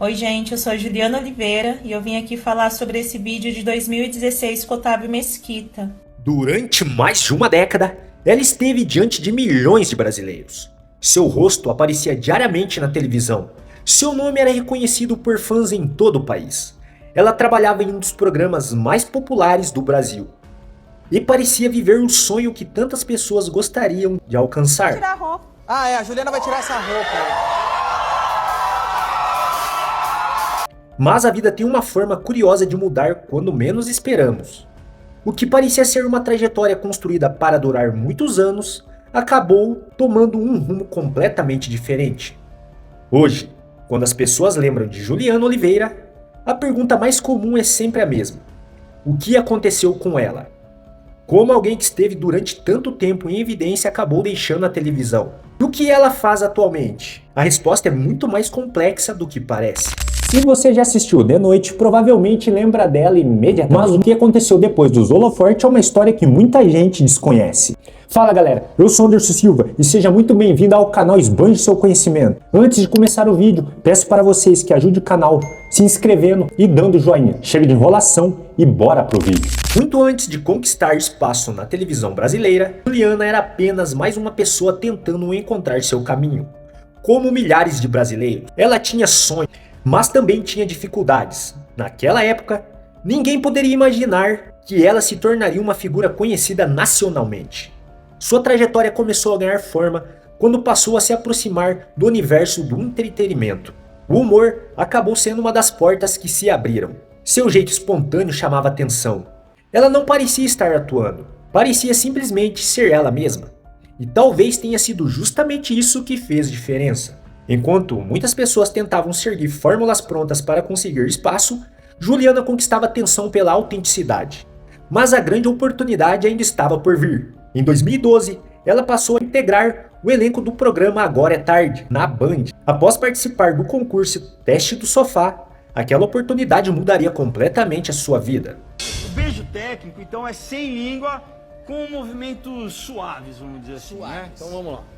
Oi, gente, eu sou a Juliana Oliveira e eu vim aqui falar sobre esse vídeo de 2016 com Otávio Mesquita. Durante mais de uma década, ela esteve diante de milhões de brasileiros. Seu rosto aparecia diariamente na televisão. Seu nome era reconhecido por fãs em todo o país. Ela trabalhava em um dos programas mais populares do Brasil. E parecia viver o sonho que tantas pessoas gostariam de alcançar. Tirar a roupa. A Juliana vai tirar essa roupa. Mas a vida tem uma forma curiosa de mudar quando menos esperamos. O que parecia ser uma trajetória construída para durar muitos anos, acabou tomando um rumo completamente diferente. Hoje, quando as pessoas lembram de Juliana Oliveira, a pergunta mais comum é sempre a mesma: o que aconteceu com ela? Como alguém que esteve durante tanto tempo em evidência acabou deixando a televisão? E o que ela faz atualmente? A resposta é muito mais complexa do que parece. Se você já assistiu De Noite, provavelmente lembra dela imediatamente. Mas o que aconteceu depois dos holofortes é uma história que muita gente desconhece. Fala galera, eu sou Anderson Silva e seja muito bem-vindo ao canal Esbanje Seu Conhecimento. Antes de começar o vídeo, peço para vocês que ajudem o canal se inscrevendo e dando joinha. Chega de enrolação e bora pro vídeo. Muito antes de conquistar espaço na televisão brasileira, Juliana era apenas mais uma pessoa tentando encontrar seu caminho. Como milhares de brasileiros, ela tinha sonhos, mas também tinha dificuldades. Naquela época, ninguém poderia imaginar que ela se tornaria uma figura conhecida nacionalmente. Sua trajetória começou a ganhar forma quando passou a se aproximar do universo do entretenimento. O humor acabou sendo uma das portas que se abriram. Seu jeito espontâneo chamava atenção. Ela não parecia estar atuando, parecia simplesmente ser ela mesma. E talvez tenha sido justamente isso que fez diferença. Enquanto muitas pessoas tentavam seguir fórmulas prontas para conseguir espaço, Juliana conquistava atenção pela autenticidade. Mas a grande oportunidade ainda estava por vir. Em 2012, ela passou a integrar o elenco do programa Agora é Tarde, na Band. Após participar do concurso Teste do Sofá, aquela oportunidade mudaria completamente a sua vida. O beijo técnico, então, é sem língua, com movimentos suaves, vamos dizer assim, né? Então vamos lá.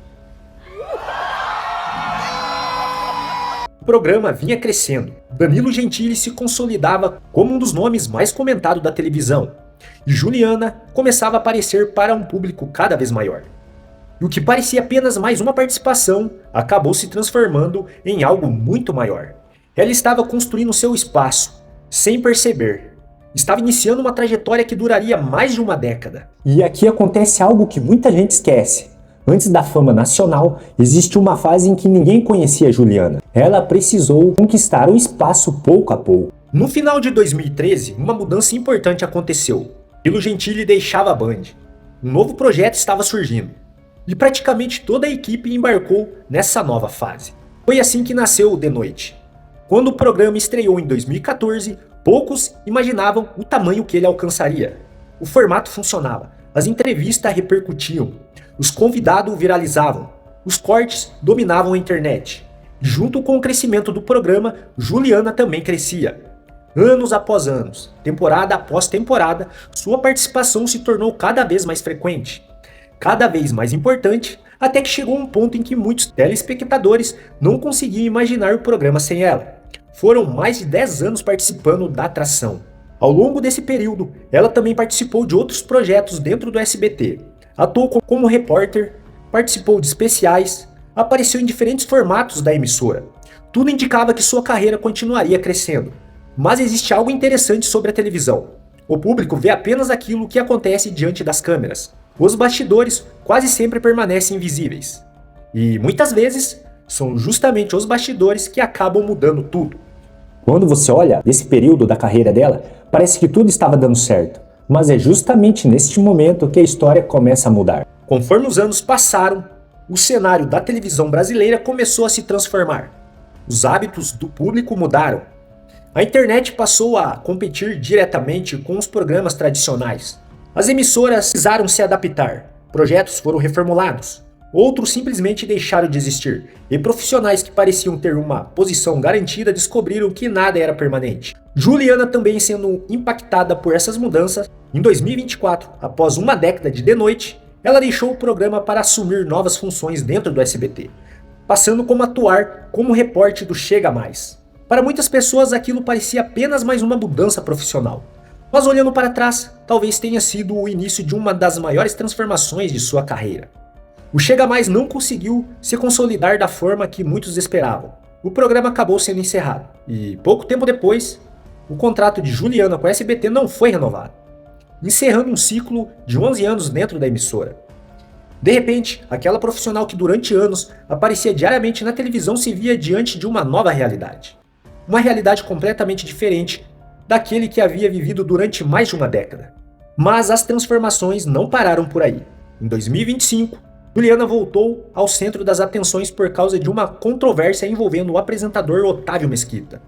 O programa vinha crescendo. Danilo Gentili se consolidava como um dos nomes mais comentados da televisão. E Juliana começava a aparecer para um público cada vez maior. E o que parecia apenas mais uma participação acabou se transformando em algo muito maior. Ela estava construindo seu espaço, sem perceber. Estava iniciando uma trajetória que duraria mais de uma década. E aqui acontece algo que muita gente esquece. Antes da fama nacional, existe uma fase em que ninguém conhecia a Juliana. Ela precisou conquistar o espaço pouco a pouco. No final de 2013, uma mudança importante aconteceu. Danilo Gentili deixava a Band. Um novo projeto estava surgindo. E praticamente toda a equipe embarcou nessa nova fase. Foi assim que nasceu o De Noite. Quando o programa estreou em 2014, poucos imaginavam o tamanho que ele alcançaria. O formato funcionava, as entrevistas repercutiam, os convidados viralizavam, os cortes dominavam a internet. E junto com o crescimento do programa, Juliana também crescia. Anos após anos, temporada após temporada, sua participação se tornou cada vez mais frequente, cada vez mais importante, até que chegou um ponto em que muitos telespectadores não conseguiam imaginar o programa sem ela. Foram mais de 10 anos participando da atração. Ao longo desse período, ela também participou de outros projetos dentro do SBT. Atuou como repórter, participou de especiais, apareceu em diferentes formatos da emissora. Tudo indicava que sua carreira continuaria crescendo. Mas existe algo interessante sobre a televisão. O público vê apenas aquilo que acontece diante das câmeras. Os bastidores quase sempre permanecem invisíveis. E muitas vezes, são justamente os bastidores que acabam mudando tudo. Quando você olha esse período da carreira dela, parece que tudo estava dando certo. Mas é justamente neste momento que a história começa a mudar. Conforme os anos passaram, o cenário da televisão brasileira começou a se transformar. Os hábitos do público mudaram. A internet passou a competir diretamente com os programas tradicionais. As emissoras precisaram se adaptar, projetos foram reformulados, outros simplesmente deixaram de existir, e profissionais que pareciam ter uma posição garantida descobriram que nada era permanente. Juliana também sendo impactada por essas mudanças, em 2024, após uma década de Noite, ela deixou o programa para assumir novas funções dentro do SBT, passando como atuar como repórter do Chega Mais. Para muitas pessoas aquilo parecia apenas mais uma mudança profissional. Mas olhando para trás, talvez tenha sido o início de uma das maiores transformações de sua carreira. O Chega Mais não conseguiu se consolidar da forma que muitos esperavam. O programa acabou sendo encerrado, e pouco tempo depois, o contrato de Juliana com a SBT não foi renovado, encerrando um ciclo de 11 anos dentro da emissora. De repente, aquela profissional que durante anos aparecia diariamente na televisão se via diante de uma nova realidade. Uma realidade completamente diferente daquele que havia vivido durante mais de uma década. Mas as transformações não pararam por aí. Em 2025, Juliana voltou ao centro das atenções por causa de uma controvérsia envolvendo o apresentador Otávio Mesquita.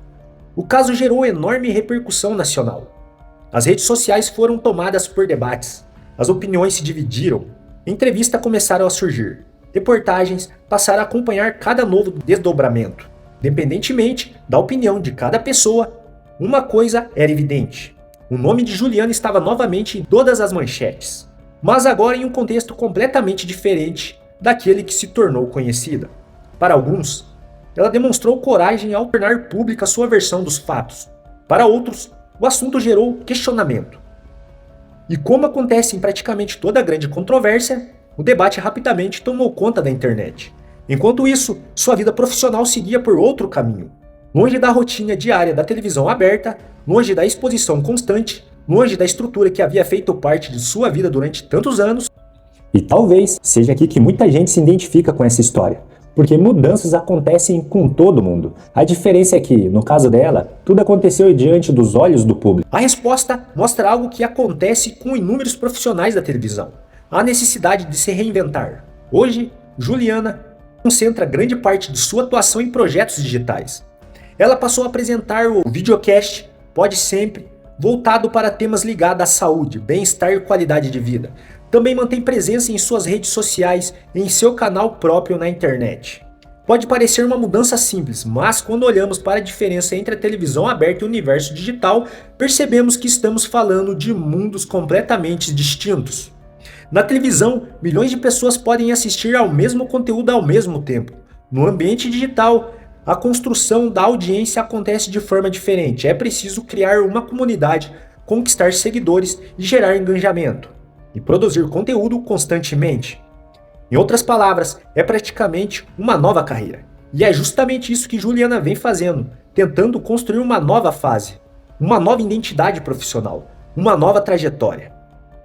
O caso gerou enorme repercussão nacional. As redes sociais foram tomadas por debates, as opiniões se dividiram, entrevistas começaram a surgir, reportagens passaram a acompanhar cada novo desdobramento. Independentemente da opinião de cada pessoa, uma coisa era evidente: o nome de Juliana estava novamente em todas as manchetes, mas agora em um contexto completamente diferente daquele que se tornou conhecida. Para alguns, ela demonstrou coragem ao tornar pública sua versão dos fatos. Para outros, o assunto gerou questionamento. E como acontece em praticamente toda grande controvérsia, o debate rapidamente tomou conta da internet. Enquanto isso, sua vida profissional seguia por outro caminho. Longe da rotina diária da televisão aberta, longe da exposição constante, longe da estrutura que havia feito parte de sua vida durante tantos anos. E talvez seja aqui que muita gente se identifica com essa história, porque mudanças acontecem com todo mundo. A diferença é que, no caso dela, tudo aconteceu diante dos olhos do público. A resposta mostra algo que acontece com inúmeros profissionais da televisão: a necessidade de se reinventar. Hoje, Juliana concentra grande parte de sua atuação em projetos digitais. Ela passou a apresentar o videocast Pode Sempre, voltado para temas ligados à saúde, bem-estar e qualidade de vida. Também mantém presença em suas redes sociais e em seu canal próprio na internet. Pode parecer uma mudança simples, mas quando olhamos para a diferença entre a televisão aberta e o universo digital, percebemos que estamos falando de mundos completamente distintos. Na televisão, milhões de pessoas podem assistir ao mesmo conteúdo ao mesmo tempo. No ambiente digital, a construção da audiência acontece de forma diferente. É preciso criar uma comunidade, conquistar seguidores e gerar engajamento, e produzir conteúdo constantemente. Em outras palavras, é praticamente uma nova carreira. E é justamente isso que Juliana vem fazendo, tentando construir uma nova fase, uma nova identidade profissional, uma nova trajetória.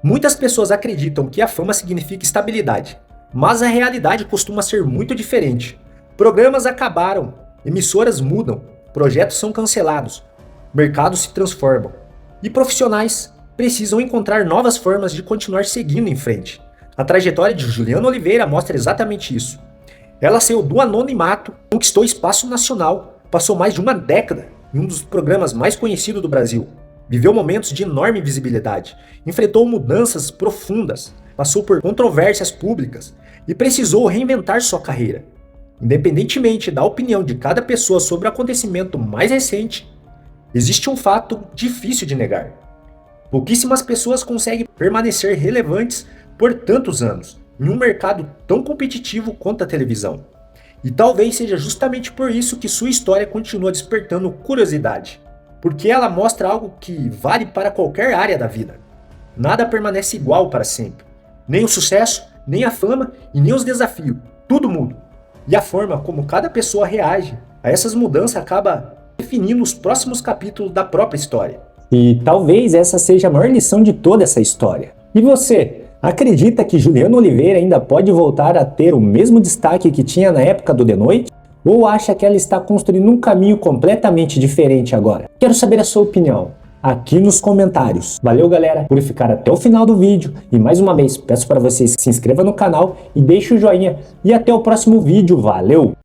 Muitas pessoas acreditam que a fama significa estabilidade, mas a realidade costuma ser muito diferente. Programas acabaram, emissoras mudam, projetos são cancelados, mercados se transformam, e profissionais precisam encontrar novas formas de continuar seguindo em frente. A trajetória de Juliana Oliveira mostra exatamente isso. Ela saiu do anonimato, conquistou espaço nacional, passou mais de uma década em um dos programas mais conhecidos do Brasil, viveu momentos de enorme visibilidade, enfrentou mudanças profundas, passou por controvérsias públicas e precisou reinventar sua carreira. Independentemente da opinião de cada pessoa sobre o acontecimento mais recente, existe um fato difícil de negar. Pouquíssimas pessoas conseguem permanecer relevantes por tantos anos, em um mercado tão competitivo quanto a televisão. E talvez seja justamente por isso que sua história continua despertando curiosidade, porque ela mostra algo que vale para qualquer área da vida. Nada permanece igual para sempre. Nem o sucesso, nem a fama e nem os desafios. Tudo muda. E a forma como cada pessoa reage a essas mudanças acaba definindo os próximos capítulos da própria história. E talvez essa seja a maior lição de toda essa história. E você, acredita que Juliana Oliveira ainda pode voltar a ter o mesmo destaque que tinha na época do The Noite? Ou acha que ela está construindo um caminho completamente diferente agora? Quero saber a sua opinião aqui nos comentários. Valeu, galera, por ficar até o final do vídeo. E mais uma vez, peço para vocês que se inscrevam no canal e deixem o joinha. E até o próximo vídeo. Valeu!